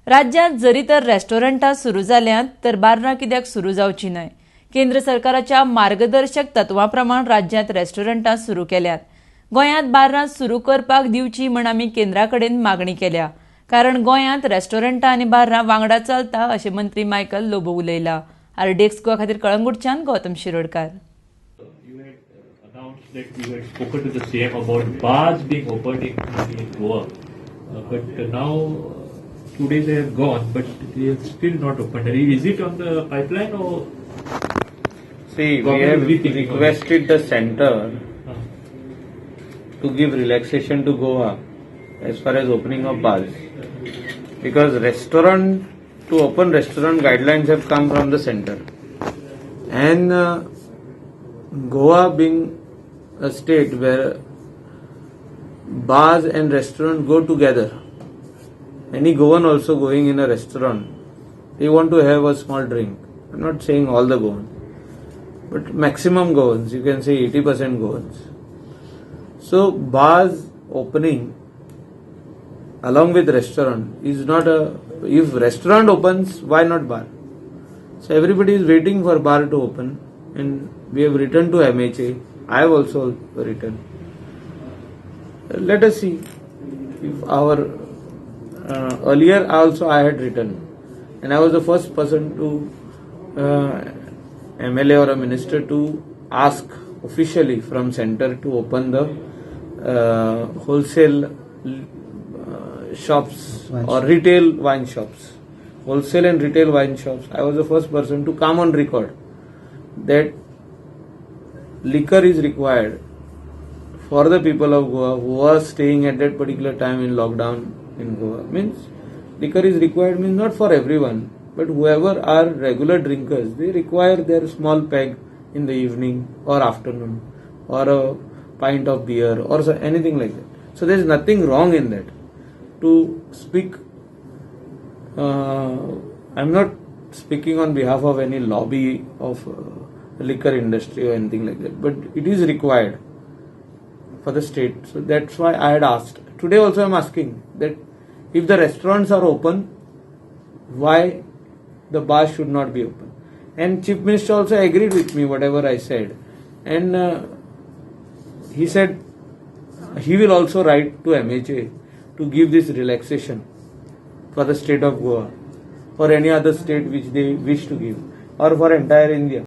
राज्यात जरी तर रेस्टॉरंटां सुरू जाल्यांत तर बार्रां कित्याक सुरू जावची न्हय. केंद्र सरकाराच्या मार्गदर्शक तत्वांप्रमाण राज्यांत रेस्टॉरंटां सुरू केल्यात. गोंयांत बार्रां सुरू करपाक दिवची म्हण आमी केंद्रा कडेन मागणी केल्या. कारण गोंयांत रेस्टॉरंटां आनी बार्रां वांगडा चलता अशें मंत्री मायकल लोबो उलयला. RDX गोवा खातीर कळंगूटच्यान Gautam Shirodkar. That you had spoken to the CM about bars being opened in Goa, but now 2 days they have gone, but they are still not opened. Is it on the pipeline or? See, we have requested the centre to give relaxation to Goa as far as opening of bars, because to open restaurant guidelines have come from the centre, and Goa being a state where bars and restaurant go together. Any Goan also going in a restaurant, they want to have a small drink. I'm not saying all the Goans, but maximum Goans, you can say 80% Goans. So bars opening along with restaurant is not if restaurant opens, why not bar? So everybody is waiting for bar to open, and we have written to MHA. I have also written. Let us see. If our earlier also I had written, and I was the first person to MLA or a minister to ask officially from centre to open the wholesale shops or retail wine shops. Wholesale and retail wine shops. I was the first person to come on record that liquor is required for the people of Goa who are staying at that particular time in lockdown in Goa. Means liquor is required means not for everyone, but whoever are regular drinkers, they require their small peg in the evening or afternoon, or a pint of beer or anything like that. So there is nothing wrong in that. To speak, I am not speaking on behalf of any lobby of liquor industry or anything like that, but it is required for the state. So that's why I had asked. Today also I am asking that if the restaurants are open, why the bars should not be open? And Chief Minister also agreed with me whatever I said, and he said he will also write to MHA to give this relaxation for the state of Goa, for any other state which they wish to give, or for entire India.